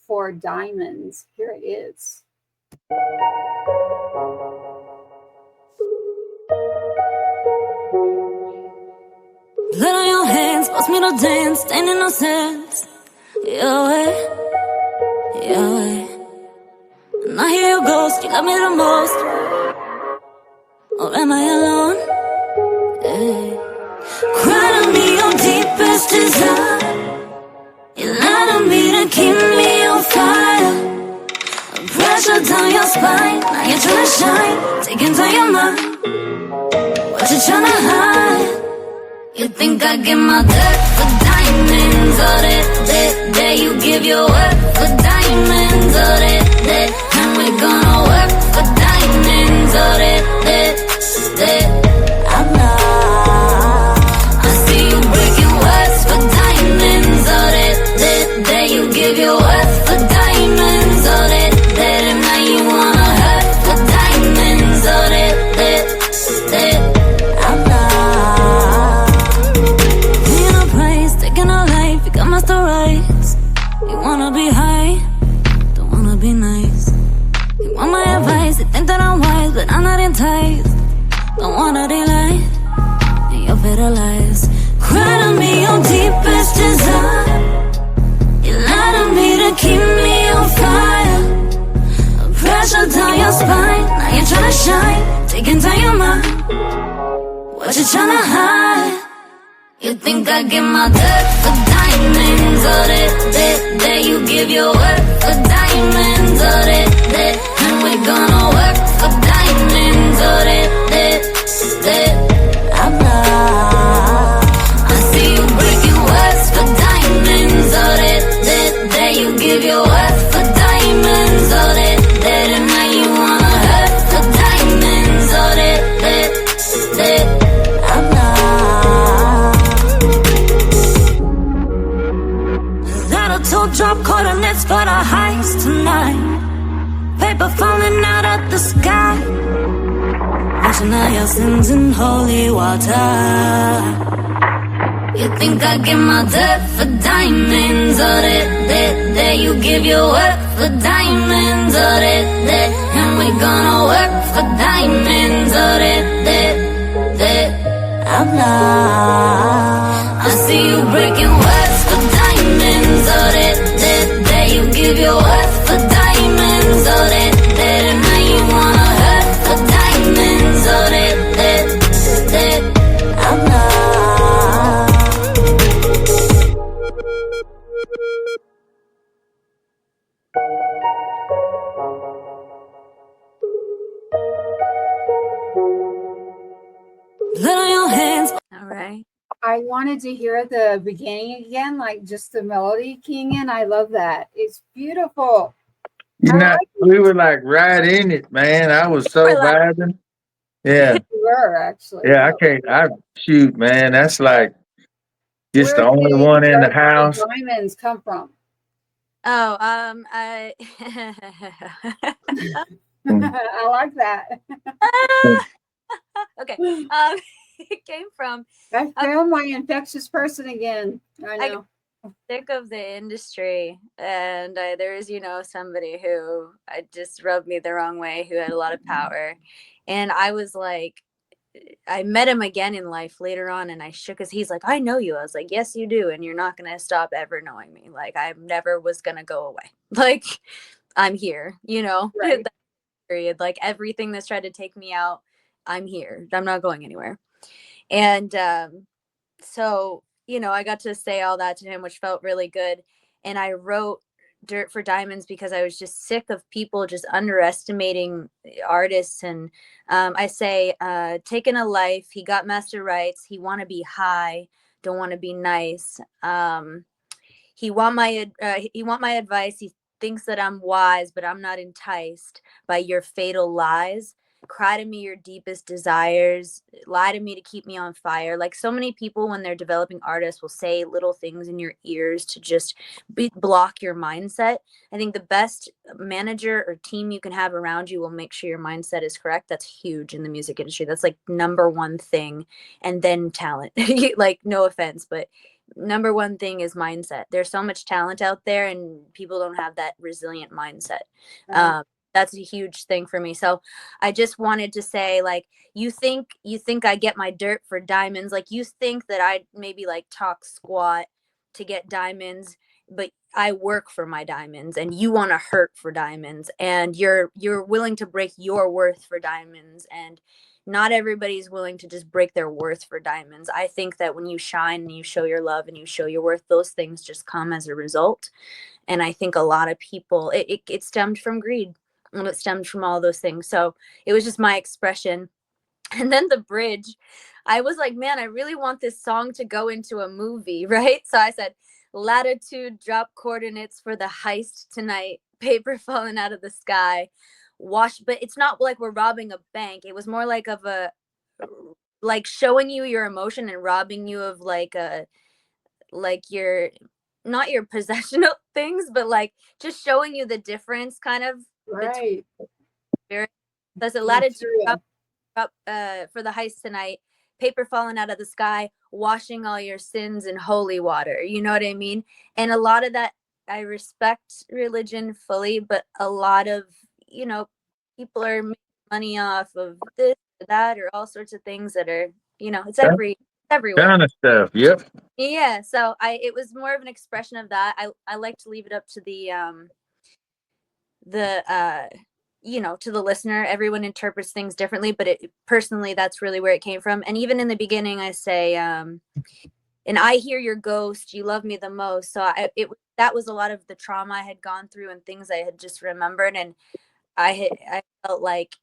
for Diamonds. Here it is. Blood on your hands, force me to dance, standing no sense. Your way, your way. And I hear your ghost, you love me the most. Or am I alone? Yeah. Cry to me your deepest desire. You lie to me to keep me on fire. Pressure down your spine, now you're trying to shine. Taking down your mind, what you trying to hide? You think I give my dirt for diamonds? Or that you give your work for diamonds? Or that and we gonna work for diamonds? Or that I'm not. I see you breaking words for diamonds. Or that you give your worth for diamonds. Or that and now you wanna hurt for diamonds. Or that I'm not. Paying a price, taking a life, you got master rights. You wanna be high, don't wanna be nice. You want my advice, you think that I'm wise, but I'm not enticed. Don't wanna delight in your bitter lies. Cry to me your deepest desire. You lie to me to keep me on fire. Pressure down your spine, now you're trying to shine. Taking down your mind, what you trying to hide? You think I give my dirt for diamonds? Or that you give your work for diamonds? Or that and we gonna work for diamonds? Or that I'm not. I see you breaking words for diamonds. Or that you give your worth for diamonds? Or that and now you wanna hurt for diamonds? Or that I'm not. That'll two drop coordinates for the heist tonight. Paper falling out of the sky. Washing out your sins in holy water. You think I give my dirt for diamonds? Or that you give your work for diamonds? Or that and we gonna work for diamonds? Or that I'm not. I see you breaking words for diamonds. Or that you give your worth for diamonds? Or that and now you wanna hurt for diamonds? Or that I'm not. Blood on your hands. All right. I wanted to hear the beginning again, like just the melody keying in. I love that. It's beautiful. You I know, like we were like right in it, man. I was so We're like- vibing. Yeah, you were actually. yeah. I shoot, man. That's like just the Where only did one in the Dirt for house. Diamonds come from? Oh, I like that. okay. It came from I found my infectious person again. I know. sick of the industry, and there is, somebody who just rubbed me the wrong way, who had a lot of power, and I was like, I met him again in life later on, and I shook his. He's like, I know you. I was like, yes, you do, and you're not gonna stop ever knowing me. Like, I never was gonna go away. Like, I'm here. Right. That period. Like, everything that's tried to take me out, I'm here. I'm not going anywhere. And so, I got to say all that to him, which felt really good. And I wrote Dirt for Diamonds because I was just sick of people just underestimating artists. And I say, taking a life, he got master rights. He want to be high, don't want to be nice. He want my advice. He thinks that I'm wise, but I'm not enticed by your fatal lies. Cry to me your deepest desires, lie to me to keep me on fire. Like, so many people, when they're developing artists, will say little things in your ears to just block your mindset. I think the best manager or team you can have around you will make sure your mindset is correct. That's huge in the music industry. That's like number one thing. And then talent. Like, no offense, but number one thing is mindset. There's so much talent out there and people don't have that resilient mindset. That's a huge thing for me. So I just wanted to say, like, you think I get my dirt for diamonds. Like, you think that I maybe like talk squat to get diamonds, but I work for my diamonds, and you want to hurt for diamonds, and you're willing to break your worth for diamonds, and not everybody's willing to just break their worth for diamonds. I think that when you shine and you show your love and you show your worth, those things just come as a result. And I think a lot of people, it stemmed from greed, and it stemmed from all those things. So it was just my expression. And then the bridge, I was like, man, I really want this song to go into a movie, right? So I said, latitude, drop coordinates for the heist tonight, paper falling out of the sky, wash. But it's not like we're robbing a bank. It was more like of a, like showing you your emotion and robbing you of like your, not your possessional things, but like just showing you the difference kind of. Right. There's a latitude up for the heist tonight, paper falling out of the sky, washing all your sins in holy water. You know what I mean? And a lot of that, I respect religion fully, but a lot of, you know, people are making money off of this or that or all sorts of things that are, you know, it's everywhere. Kind of stuff. Yep. Yeah. So it was more of an expression of that. I like to leave it up to the you know, to the listener. Everyone interprets things differently, but personally, that's really where it came from. And even in the beginning, I say, and I hear your ghost, you love me the most. So that was a lot of the trauma I had gone through and things I had just remembered. And I felt like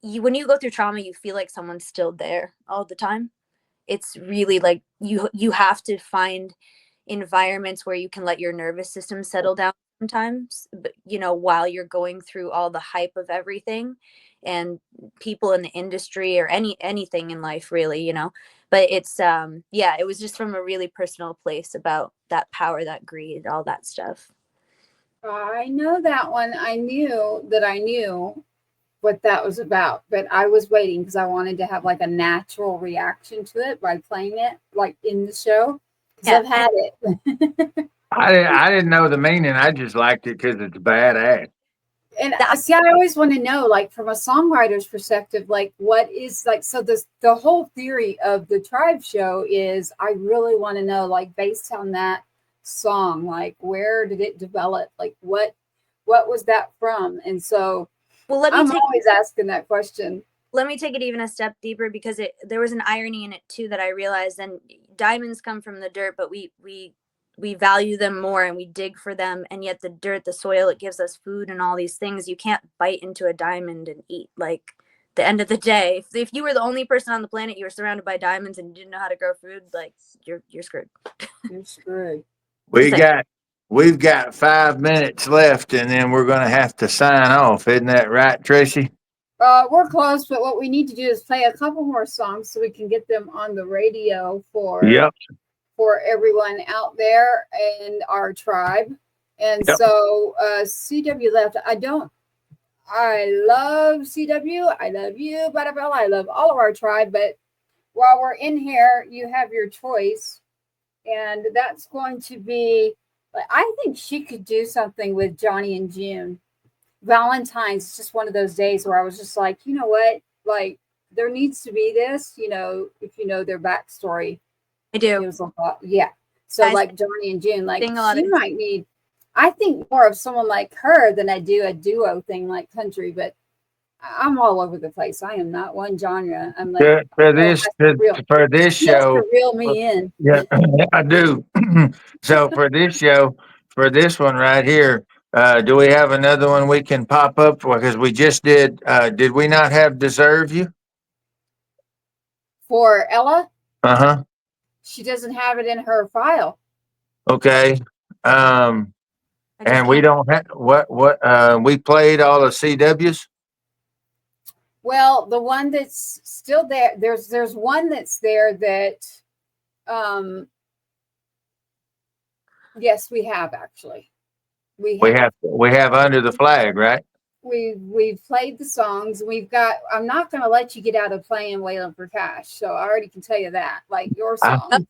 when you go through trauma, you feel like someone's still there all the time. It's really like you have to find environments where you can let your nervous system settle down sometimes, but you know, while you're going through all the hype of everything and people in the industry or anything in life really, you know. But it's yeah, it was just from a really personal place about that power, that greed, all that stuff. I know that one. I knew what that was about, but I was waiting because I wanted to have like a natural reaction to it by playing it like in the show, because I've had it. I didn't know the meaning. I just liked it because it's badass. And see, I always want to know, like, from a songwriter's perspective, like, what is like, so the whole theory of the Tribe show is, I really want to know, like, based on that song, like, where did it develop? Like, what was that from? And so, well, I'm always asking that question. Let me take it even a step deeper, because there was an irony in it too that I realized. And diamonds come from the dirt, but we value them more and we dig for them. And yet the dirt, the soil, it gives us food and all these things. You can't bite into a diamond and eat. Like, the end of the day, if you were the only person on the planet, you were surrounded by diamonds and you didn't know how to grow food, like, you're screwed. You're screwed. We've got 5 minutes left, and then we're going to have to sign off. Isn't that right, Tracy? We're close, but what we need to do is play a couple more songs so we can get them on the radio for everyone out there in our tribe. And so CW left. I love CW. I love you, Butterbell. I love all of our tribe. But while we're in here, you have your choice. And that's going to be, I think she could do something with Johnny and June. Valentine's is just one of those days where I was just like, you know what? Like, there needs to be this, you know, if you know their backstory. I do. It was a lot, yeah. So like Johnny and June, like, she might need, I think, more of someone like her than I do a duo thing like country, but I'm all over the place. I am not one genre. I'm like, for this show, reel me in. Yeah, I do. So for this show, for this one right here, do we have another one we can pop up for? Because we just did. Did we not have Deserve You? For Ella? Uh-huh. She doesn't have it in her file. Okay. And we don't have we played all the CWs. Well, the one that's still there, there's one that's there that yes, we have actually. We have Under the Flag, right? we've played the songs. We've got. I'm not going to let you get out of playing Waylon for Cash. So I already can tell you that. Like your I, song.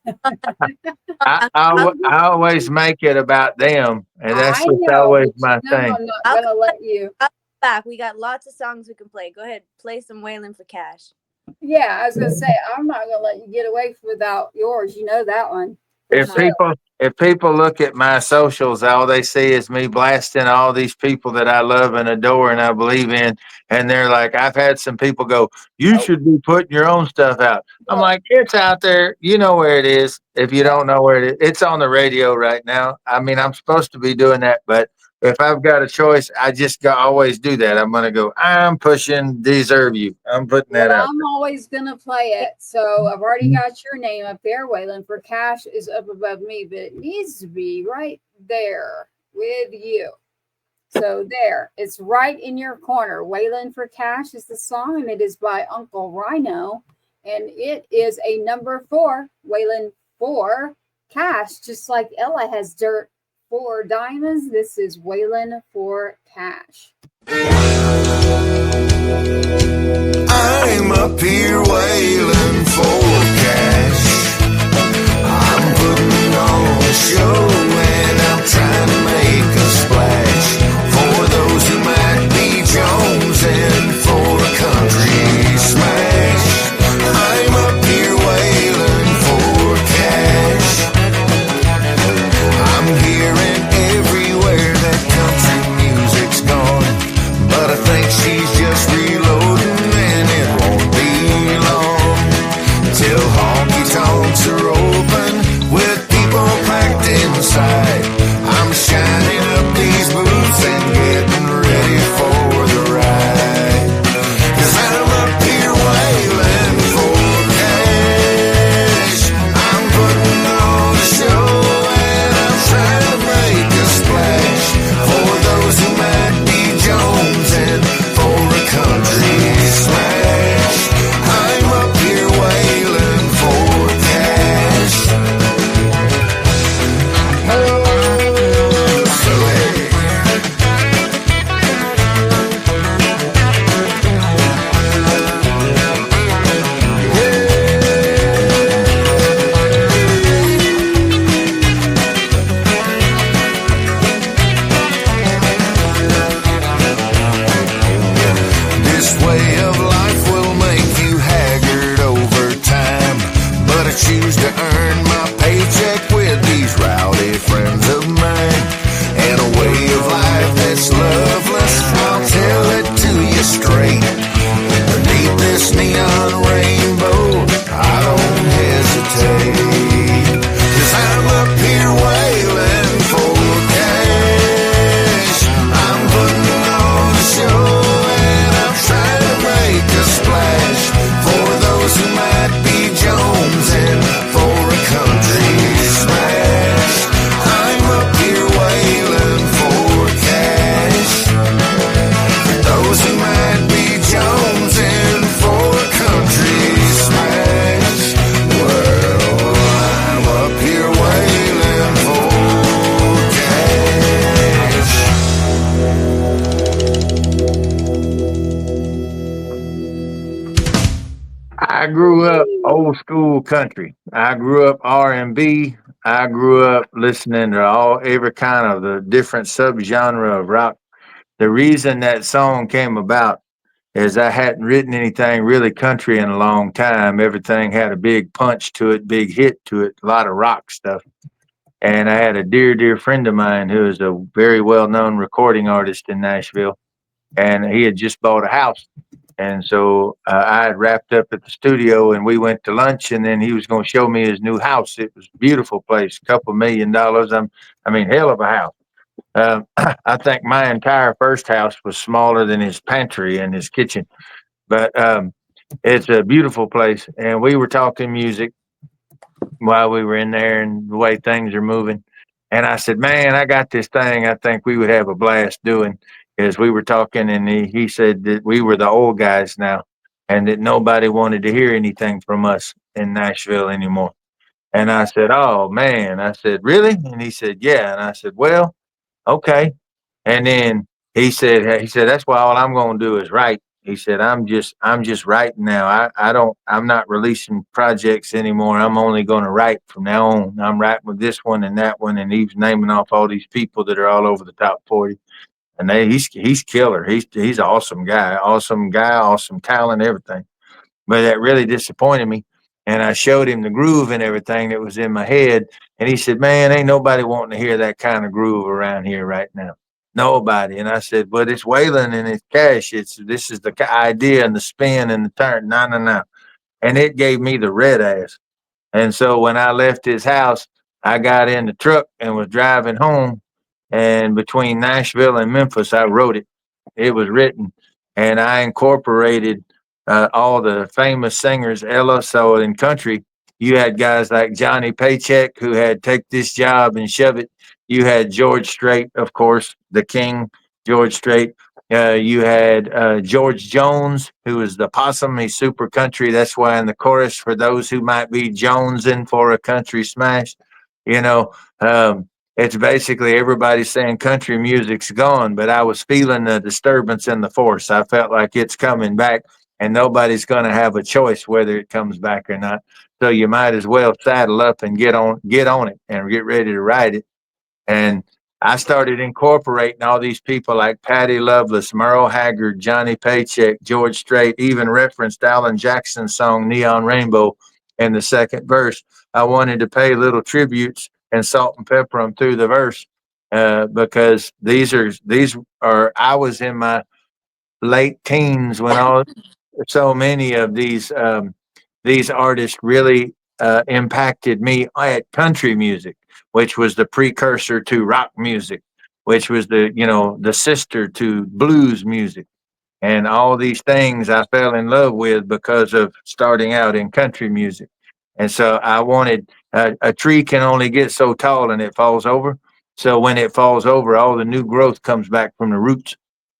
I always make it about them, and that's I just know, always but you my know thing. I'm not I'll going come to let you. back. We got lots of songs we can play. Go ahead, play some Waylon for Cash. Yeah, I was going to say I'm not going to let you get away without yours. You know that one for If Come on. sure. people look at my socials, all they see is me blasting all these people that I love and adore and I believe in, and they're like, I've had some people go, "You Nope. should be putting your own stuff out." I'm Look. like, it's out there. You know where it is. If you Yeah. don't know where it is, it's on the radio right now. I mean, I'm supposed to be doing that, but if I've got a choice, I just always do that. I'm gonna go. I'm pushing "Deserve You." I'm putting Well, that out I'm always gonna play it. So I've already got your name up there. Waylon for Cash is up above me, but it needs to be right there with you. So there, it's right in your corner. Waylon for Cash is the song, and it is by Uncle RYANO, and it is a number 4. Waylon for Cash, just like Ella has dirt for diamonds. This is Waylon for Cash. I'm up here wailing for cash. I'm putting on a show and I'm trying to make a splash for those who might be jonesing for a country smash. I'm up here wailing for cash. I'm hearing everywhere that country music's gone, but I think she's just reloading and it won't be long till honky tonks are open with people packed inside. I'm shining up these boots and getting ready for the ride, 'cause I'm up here wailing for cash. I'm putting on a show and I'm trying to make a splash for those who might be jonesing for a country smash. I'm up here wailing for cash. Oh, so hey. This way of life will make you haggard over time, but I choose to earn my paycheck with these rowdy friends of mine. And a way of life that's loveless, I'll tell it to you straight. Beneath this neon rainbow, I don't hesitate, 'cause I'm up here wailing for cash. I'm putting on a show and I'm trying to make a splash for those who might be jonesing for a country smash. I'm up here wailing for cash for those who might be jonesing for a country smash. Well, I'm up here wailing for cash. I grew up old school country. I grew up R&B. I grew up listening to every kind of the different subgenre of rock. The reason that song came about is I hadn't written anything really country in a long time. Everything had a big punch to it, big hit to it, a lot of rock stuff. And I had a dear, dear friend of mine who is a very well known recording artist in Nashville, and he had just bought a house. And so I had wrapped up at the studio and we went to lunch and then he was going to show me his new house. It was a beautiful place, couple $1 million. I mean, hell of a house. I think my entire first house was smaller than his pantry and his kitchen, but it's a beautiful place. And we were talking music while we were in there and the way things are moving. And I said, man, I got this thing I think we would have a blast doing. As we were talking, and he said that we were the old guys now and that nobody wanted to hear anything from us in Nashville anymore. And I said, oh, man. I said, really? And he said, yeah. And I said, well, okay. And then he said, that's why all I'm going to do is write. He said, I'm just writing now. I'm not releasing projects anymore. I'm only going to write from now on. I'm writing with this one and that one. And he's naming off all these people that are all over the top 40. And he's killer. He's an awesome guy, awesome talent, everything. But that really disappointed me. And I showed him the groove and everything that was in my head. And he said, man, ain't nobody wanting to hear that kind of groove around here right now. Nobody. And I said, but it's Waylon and it's Cash. This is the idea and the spin and the turn. No, no, no. And it gave me the red ass. And so when I left his house, I got in the truck and was driving home. And between Nashville and Memphis, I wrote it. It was written, and I incorporated all the famous singers. Ella, so in country, you had guys like Johnny Paycheck who had Take This Job and Shove It. You had George Strait, of course, the king, George Strait. You had George Jones, who is the possum. He's super country. That's why in the chorus, for those who might be jonesing for a country smash, you know, it's basically everybody saying country music's gone, but I was feeling the disturbance in the force. I felt like it's coming back, and nobody's going to have a choice whether it comes back or not. So you might as well saddle up and get on it and get ready to ride it. And I started incorporating all these people like Patty Loveless, Merle Haggard, Johnny Paycheck, George Strait, even referenced Alan Jackson's song Neon Rainbow in the second verse. I wanted to pay little tributes and salt and pepper them through the verse because these are I was in my late teens when all so many of these artists really impacted me at country music, which was the precursor to rock music, which was the sister to blues music. And all these things I fell in love with because of starting out in country music. And so I wanted a tree can only get so tall and it falls over. So when it falls over, all the new growth comes back from the roots.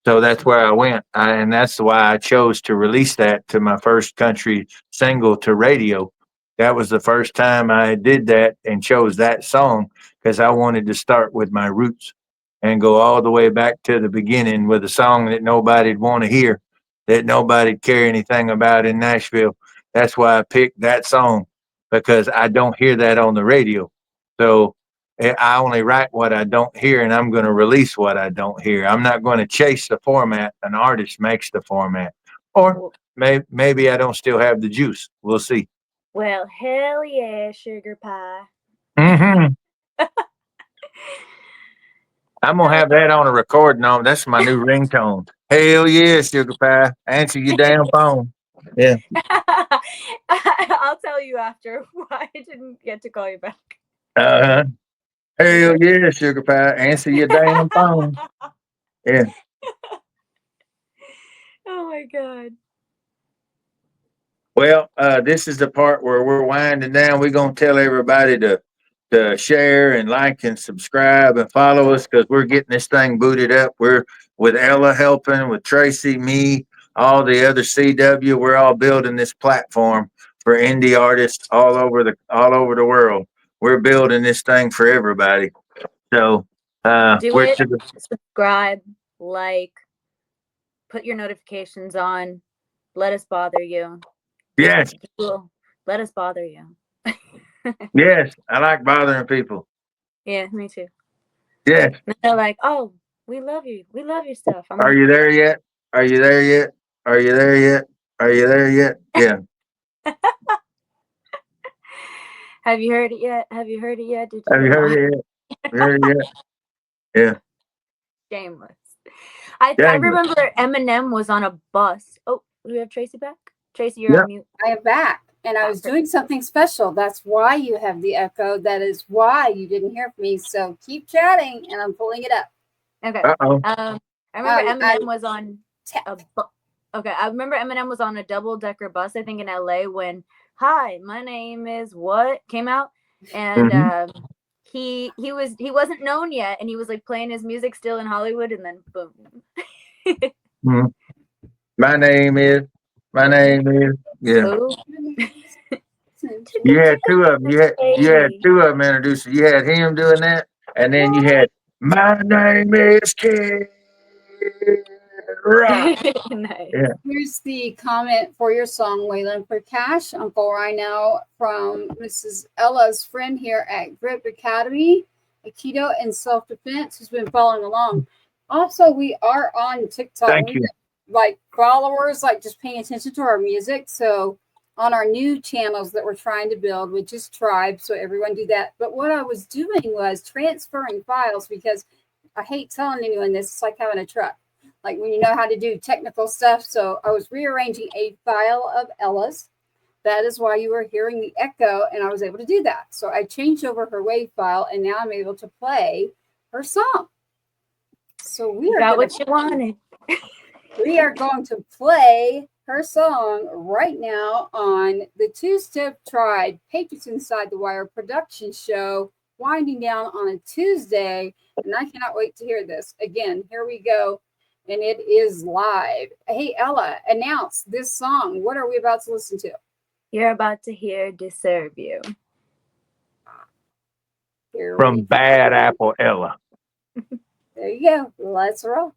So that's where I went. And that's why I chose to release that to my first country single to radio. That was the first time I did that and chose that song because I wanted to start with my roots and go all the way back to the beginning with a song that nobody'd want to hear, that nobody'd care anything about in Nashville. That's why I picked that song because I don't hear that on the radio. So I only write what I don't hear and I'm going to release what I don't hear. I'm not going to chase the format. An artist makes the format. Or maybe I don't still have the juice. We'll see. Well, hell yeah, sugar pie. Mm-hmm. I'm gonna have that on a recording on. That's my new ringtone. Hell yeah, sugar pie. Answer your damn phone. Yeah. I'll tell you after why I didn't get to call you back. Uh-huh. Hell yeah, sugar pie. Answer your damn phone. Yeah. Oh my god. Well, this is the part where we're winding down. We're gonna tell everybody to share and like and subscribe and follow us because we're getting this thing booted up. We're with Ella helping, with Tracy, me, all the other CW. We're all building this platform for indie artists all over the world. We're building this thing for everybody. So do we're it, to the subscribe, like, put your notifications on, let us bother you. yes, Let us bother you. yes. I like bothering people. Yeah, me too. Yes. And they're like, oh, we love you. We love your stuff. I'm Are like, you there yet? Are you there yet? Are you there yet? Are you there yet? Yeah. have you heard it yet? Have you heard it yet? Did Have you you know? heard it yet? Have you heard it yet? Yeah. Shameless. I Dang it. remember Eminem was on a bus. Oh, do we have Tracy back? Tracy, you're Yep. on mute. I am back, and I was doing something special. That's why you have the echo. That is why you didn't hear from me. So keep chatting, and I'm pulling it up. Okay. Uh-oh. I remember Eminem was on a okay. I remember Eminem was on a double-decker bus, I think in LA when "Hi, my name is what" came out, and he wasn't known yet, and he was like playing his music still in Hollywood, and then boom. My name is. Yeah. Ooh. You had two of them. You had two of them introduced. You had him doing that, and then you had my name is King. Right. Nice. Yeah. Here's the comment for your song, Waylon, for Cash, Uncle RYANO, from Mrs. Ella's friend here at Grip Academy, Aikido and Self-Defense, who's been following along. Also, we are on TikTok. Thank We you. get, like, followers, like, just paying attention to our music. So on our new channels that we're trying to build, which is Tribe, so everyone do that. But what I was doing was transferring files, because I hate telling anyone this. It's like having a truck, like when you know how to do technical stuff. So I was rearranging a file of Ella's. That is why you were hearing the echo, and I was able to do that. So I changed over her WAV file, and now I'm able to play her song. So we are Got gonna, what you wanted. we are going to play her song right now on the Two-Step Tribe Patriots Inside the Wire production show, winding down on a Tuesday, and I cannot wait to hear this. Again, here we go, and it is live. Hey, Ella, announce this song. What are we about to listen to? You're about to hear Deserve You. Here From we Bad Apple Ella. There you go. Let's roll.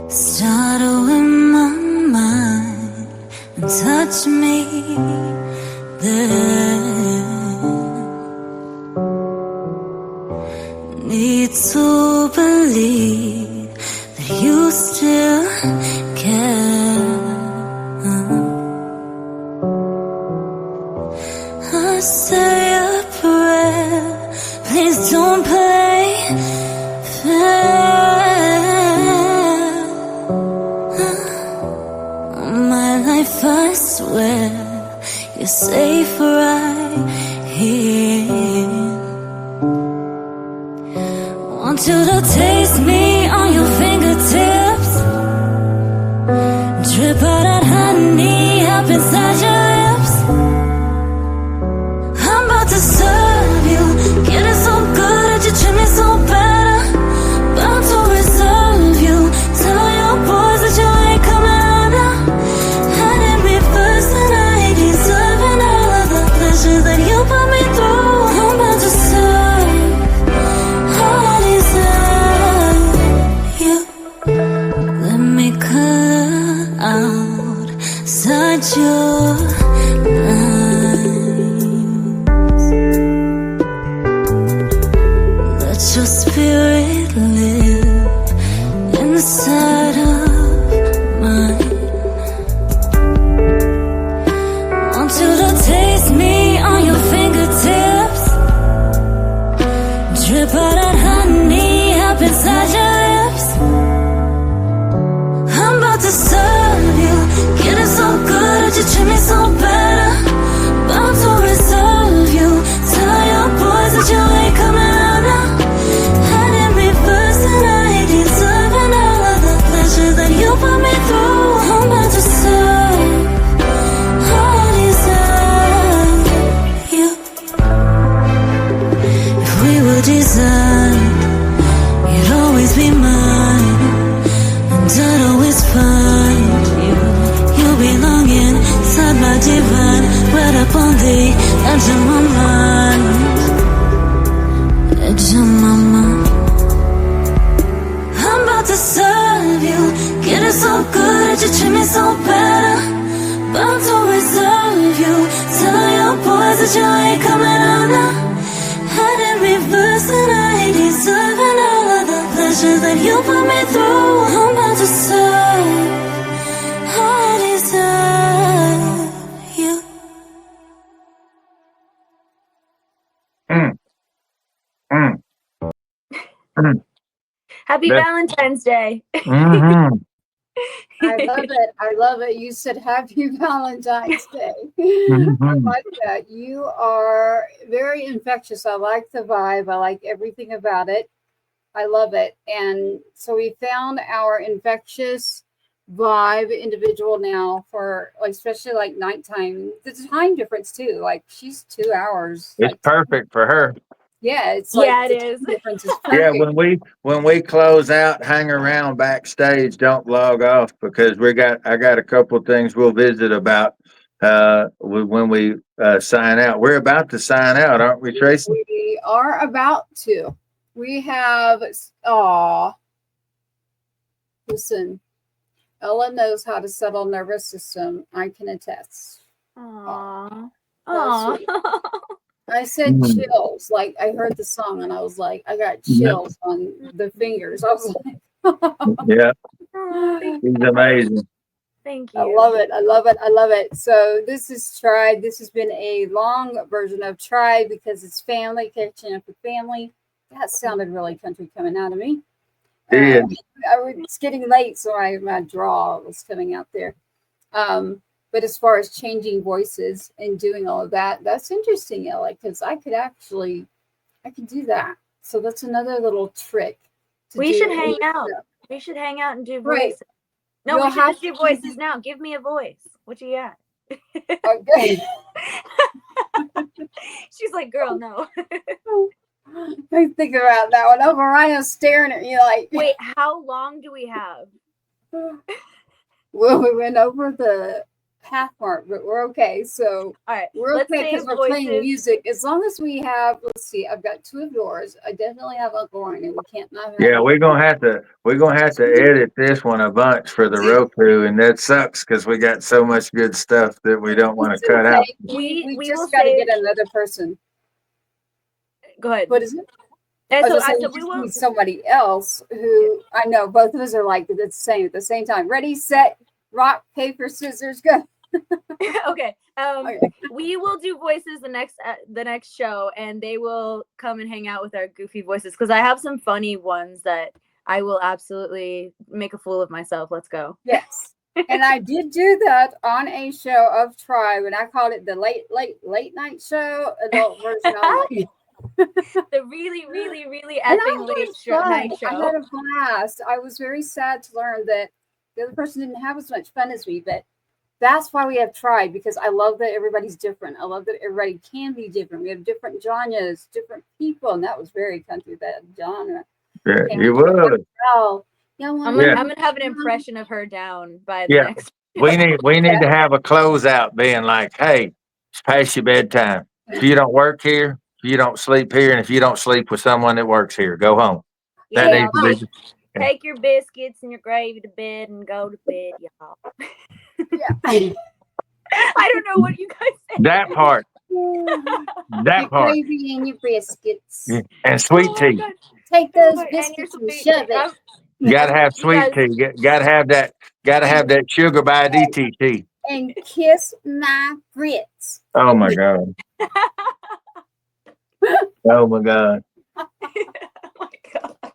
Startle in my mind and touch me there. Need to believe that you still care. I say a prayer, please don't play fair. My life, I swear, you're safe right here. Want you to taste me on your fingertips, drip all that honey up inside your lips. I'm about to serve you, getting so good that you treat me so better. About to reserve you, tell all your boys that you ain't coming out now. Had it me first and I ain't deserving all of the pleasure that you put me through. I'm about to serve, I deserve you. Let me color outside your lines. Let your spirit live inside of mine. Want you to taste me on your fingertips, drip all that honey up inside your lips. I'm about to serve you, getting so good that you treat me so better. About to reserve you, tell all your boys that you ain't coming out now. Had it me first and I ain't deserving all of the pleasure that you put me through. I'm about to serve, I deserve you. If we were designed, you'd always be mine, and I'd always find you. You belong inside my divine, right up on the edge of my mind, edge of my mind. I'm about to serve you, getting so good that you treat me so better. About to reserve you, tell all your boys that you ain't coming out now. Had it reversed and I ain't deserving all of the pleasure that you put me through. I'm about to serve, I deserve you. Mm, mm, mm. Happy That- Valentine's Day. Mhm. I love it. I love it. You said Happy Valentine's Day. I Mhm. like that. You are very infectious. I like the vibe. I like everything about it. I love it. And so we found our infectious vibe individual now for, like, especially like nighttime. The time difference too. Like, she's 2 hours. It's Like, perfect for her. yeah, it's like Yeah, it the time is. difference is Yeah, perfect. when we close out, hang around backstage. Don't log off because I got a couple of things we'll visit about when we sign out. We're about to sign out, aren't we, Tracy? We are about to. We have, listen, Ella knows how to settle nervous system. I can attest. Aww. That's Aww. sweet. I said chills. Like I heard the song and I was like, I got chills on the fingers. I was like, Yeah, Thank he's you. amazing. Thank you. I love it. I love it. I love it. So this is Tribe. This has been a long version of Tribe because it's family, catching up with family. That sounded really country coming out of me. Did. It's getting late, so my draw was coming out there. But as far as changing voices and doing all of that, that's interesting, Ella, because I could do that. So that's another little trick. We should hang out. We should hang out and do voices. Right. No, we should just do voices now. Give me a voice. What you got? Okay. She's like, girl, no. I think about that one. Oh, Mariah's staring at me like. Wait, how long do we have? Well, we went over the half mark, but we're okay. So all right, we're okay because we're playing music. As long as we have, let's see, I've got 2 of yours. I definitely have Uncle RYANO. We can't not have. Yeah, we're gonna have to edit this one a bunch for the Roku, and that sucks because we got so much good stuff that we don't want to cut out. We just got to get another person. Go ahead. What is it? So we will need somebody else who I know both of us are like the same at the same time. Ready, set, rock, paper, scissors, go. Okay. We will do voices the next show, and they will come and hang out with our goofy voices because I have some funny ones that I will absolutely make a fool of myself. Let's go. Yes. And I did do that on a show of Tribe, and I called it the late night show, adult version only. The really, really, really effing late night show. I had a blast. I was very sad to learn that the other person didn't have as much fun as me, but that's why we have Tribe, because I love that everybody's different. I love that everybody can be different. We have different genres, different people, and that was very country, that genre. Yeah, you would. I'm gonna have an impression of her down by the next. We need to have a closeout being like, hey, it's past your bedtime. If you don't work here, if you don't sleep here, and if you don't sleep with someone that works here, go home. Yeah, that needs to be. Take your biscuits and your gravy to bed and go to bed, y'all. Yeah. I don't know what you guys say. That part. That part. Gravy and your biscuits. Yeah. And sweet tea. Take those biscuits and shove it. You gotta have sweet tea. Gotta have that sugar by DTT. And kiss my grits. Oh my God. Oh my God. Oh my God.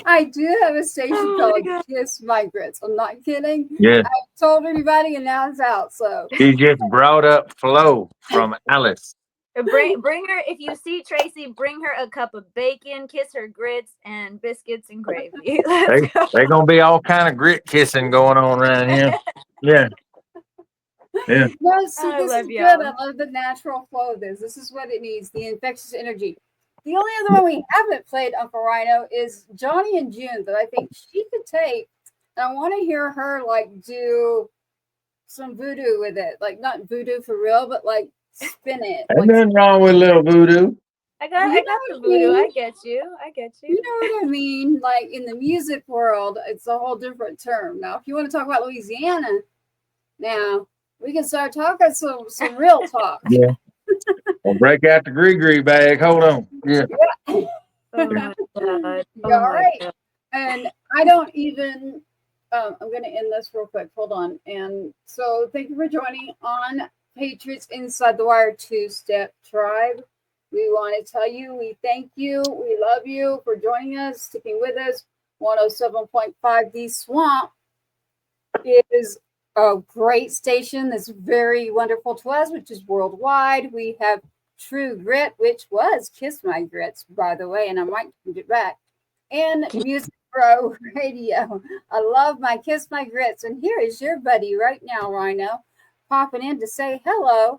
I do have a station called Kiss My Grits. I'm not kidding. Yeah. I told anybody and now it's out. So he just brought up Flo from Alice. Bring her, if you see Tracy, bring her a cup of bacon, kiss her grits and biscuits and gravy. They're gonna be all kind of grit kissing going on around here. Yeah. Yeah. No, see, this is good. I love the natural flow of this. This is what it needs, the infectious energy. The only other one we haven't played, Uncle RYANO, is Johnny and June, that I think she could take. And I want to hear her like do some voodoo with it. Like not voodoo for real, but like spin it. Ain't nothing wrong with a little voodoo. I got the voodoo. I get you. You know what I mean? Like in the music world, it's a whole different term. Now, if you want to talk about Louisiana, now we can start talking some real talk. Yeah. I'll break out the gree bag. Hold on. Yeah. Oh my God. All right. God. And I don't even, I'm going to end this real quick. Hold on. And so thank you for joining on Patriots Inside the Wire 2-Step Tribe. We want to tell you, we thank you. We love you for joining us, sticking with us. 107.5 The Swamp is a great station that's very wonderful to us, which is worldwide. We have True Grit, which was Kiss My Grits, by the way, and I might get back. And Music Pro Radio. I love my Kiss My Grits. And here is your buddy right now, RYANO, popping in to say hello.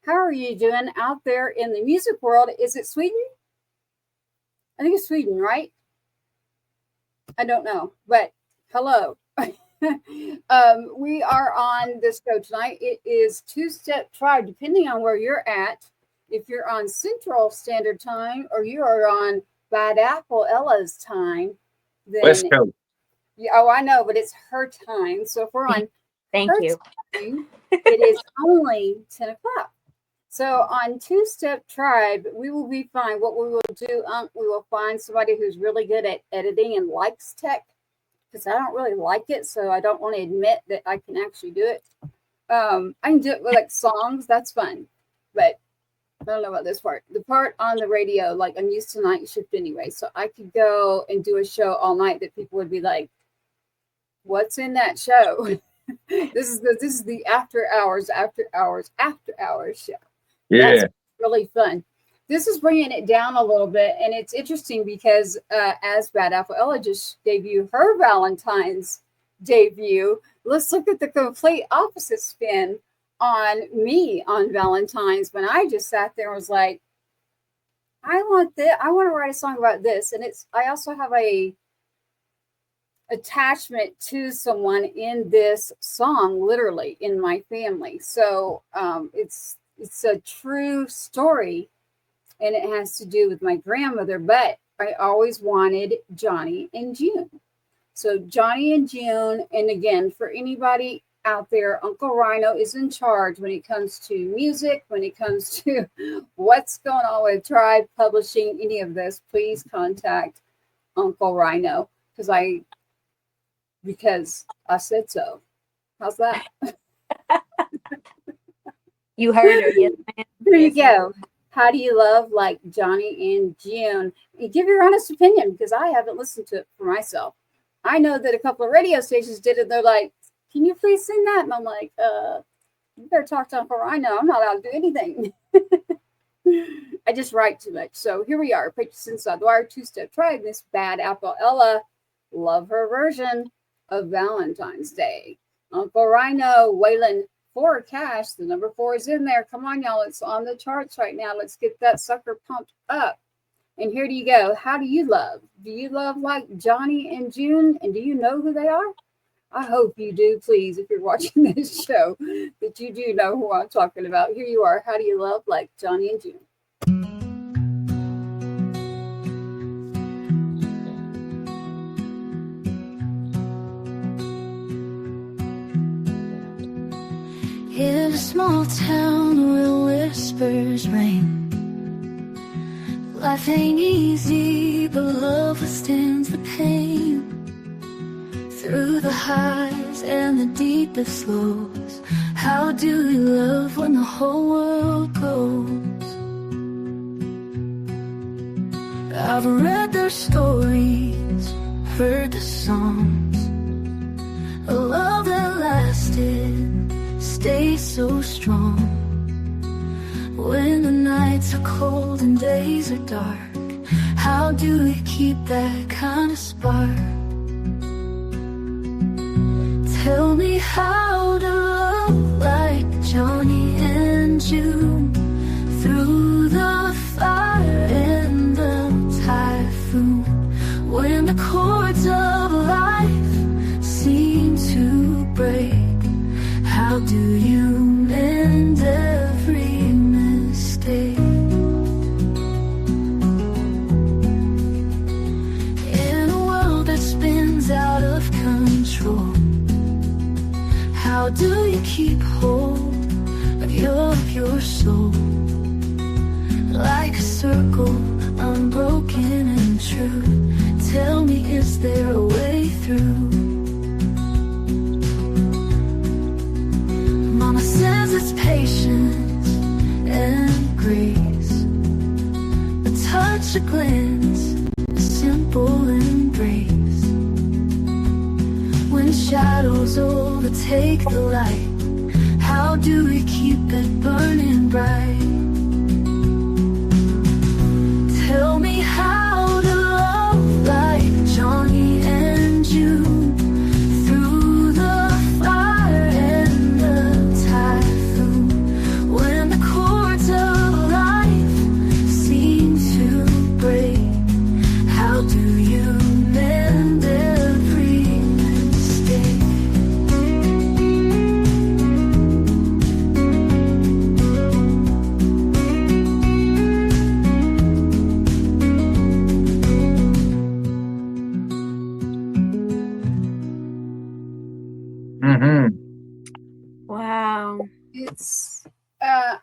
How are you doing out there in the music world? Is it Sweden? I think it's Sweden, right? I don't know, but hello. We are on this show tonight. It is Two-Step Tribe, depending on where you're at. If you're on Central Standard Time or you are on Bad Apple Ella's time, then Let's go. yeah, oh, I know, but it's her time. So if we're on Thank her you. time, it is only 10 o'clock. So on Two-Step Tribe, we will be fine. What we will do, we will find somebody who's really good at editing and likes tech, because I don't really like it, so I don't want to admit that I can actually do it. I can do it with like songs, that's fun, but I don't know about this part. The part on the radio, like I'm used to night shift anyway, so I could go and do a show all night that people would be like, "What's in that show?" This is the after hours show. Yeah. That's really fun. This is bringing it down a little bit, and it's interesting because as Bad Apple Ella just gave you her Valentine's debut, let's look at the complete opposite spin on me on Valentine's, when I just sat there and was like, I want to write a song about this. And I also have a attachment to someone in this song, literally in my family. So it's a true story, and it has to do with my grandmother, but I always wanted Johnny and June. So Johnny and June, and again, for anybody out there, Uncle RYANO is in charge when it comes to music, when it comes to what's going on with Tribe Publishing, any of this, please contact Uncle RYANO, because I said so. How's that? You heard her. Yes, ma'am. There you Yes, ma'am. go. How do you love like Johnny and June? And give your honest opinion, because I haven't listened to it for myself. I know that a couple of radio stations did it. They're like, can you please sing that? And I'm like, you better talk to Uncle RYANO. I'm not allowed to do anything. I just write too much. So here we are, Pictures Inside the Wire, Two-Step Tribe, Miss Bad Apple Ella. Love her version of Valentine's Day. Uncle RYANO, WAYLON 4 cash. The number 4 is in there. Come on, y'all. It's on the charts right now. Let's get that sucker pumped up. And here do you go. How do you love? Do you love like Johnny and June? And do you know who they are? I hope you do, please, if you're watching this show, that you do know who I'm talking about. Here you are. How do you love like Johnny and June? In a small town where whispers rain, life ain't easy, but love withstands the pain. Through the highs and the deepest lows, how do we love when the whole world goes? I've read their stories, heard the songs, a love that lasted, stayed so strong. When the nights are cold and days are dark, how do we keep that kind of spark? Tell me how to love like Johnny and June, through the fire and the typhoon. When the chords of life seem to break, how do you mend every mistake? In a world that spins out of control, how do you keep hold of your soul? Like a circle, unbroken and true. Tell me, is there a way through? Mama says it's patience and grace, a touch, a glance, a simple embrace. When shadows overtake the light, how do we keep it burning bright? Tell me how to love like Johnny and June, through the fire and the typhoon. When the chords of life seem to break, how do you mend every mistake?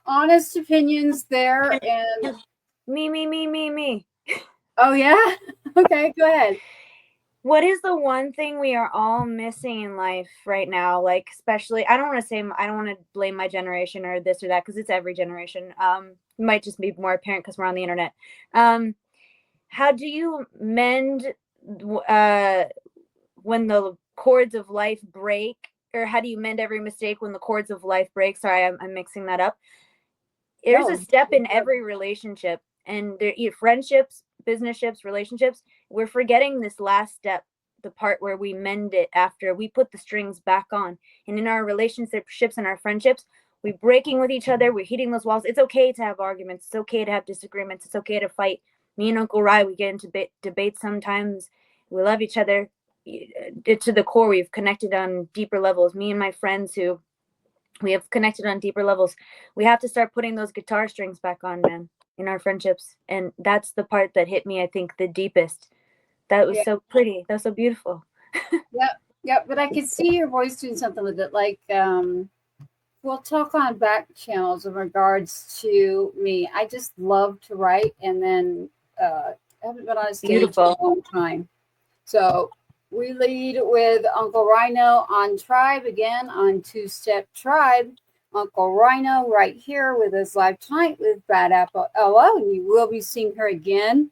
honest opinions there. And Me. oh, yeah. Okay, go ahead. What is the one thing we are all missing in life right now? Like, especially, I don't want to blame my generation or this or that, because it's every generation. It might just be more apparent because we're on the internet. How do you mend when the cords of life break, or how do you mend every mistake when the cords of life break? Sorry, I'm mixing that up. There's a step in every relationship, and friendships, businesships, relationships. We're forgetting this last step, the part where we mend it after we put the strings back on. And in our relationships and our friendships, we're breaking with each other. We're hitting those walls. It's okay to have arguments. It's okay to have disagreements. It's okay to fight. Me and Uncle Rye, we get into debates sometimes. We love each other to the core. We've connected on deeper levels. Me and my friends who we have connected on deeper levels. We have to start putting those guitar strings back on, man, in our friendships. And that's the part that hit me, I think, the deepest. That was so pretty. That was so beautiful. Yep. But I could see your voice doing something with it. Like, we'll talk on back channels in regards to me. I just love to write, and then I haven't been on a stage in a long time. So we lead with Uncle RYANO on Tribe, again on Two-Step Tribe. Uncle RYANO right here with us live tonight with Bad Apple Ella, and you will be seeing her again.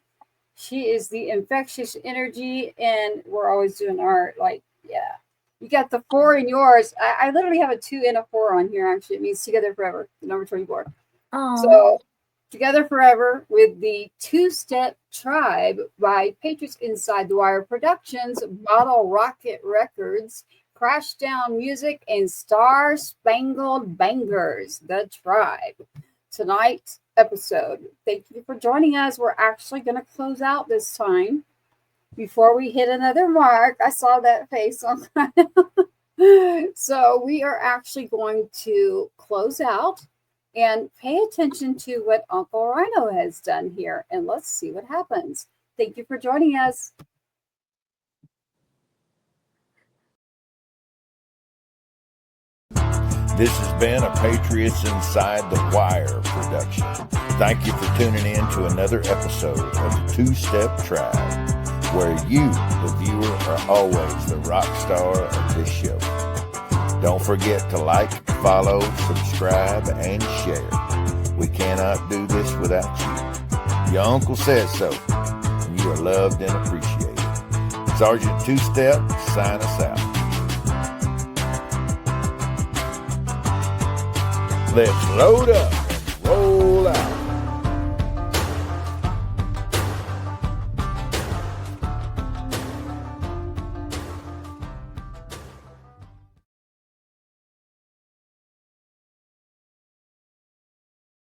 She is the infectious energy, and we're always doing art. Like, yeah. You got the 4 in yours. I literally have a 2 and a 4 on here, actually. It means Together Forever, the number 24. Aww. So, Together Forever with the Two-Step Tribe by Patriots Inside the Wire Productions, Bottle Rocket Records, Crash Down Music, and Star Spangled Bangers, the Tribe. Tonight's episode. Thank you for joining us. We're actually going to close out this time before we hit another mark. I saw that face on So we are actually going to close out and pay attention to what Uncle RYANO has done here, and let's see what happens. Thank you for joining us. This has been a Patriots Inside the Wire production. Thank you for tuning in to another episode of the Two-Step Tribe, where you, the viewer, are always the rock star of this show. Don't forget to like, follow, subscribe, and share. We cannot do this without you. Your uncle says so, and you are loved and appreciated. Sergeant Two-Step, sign us out. Let's load up and roll out.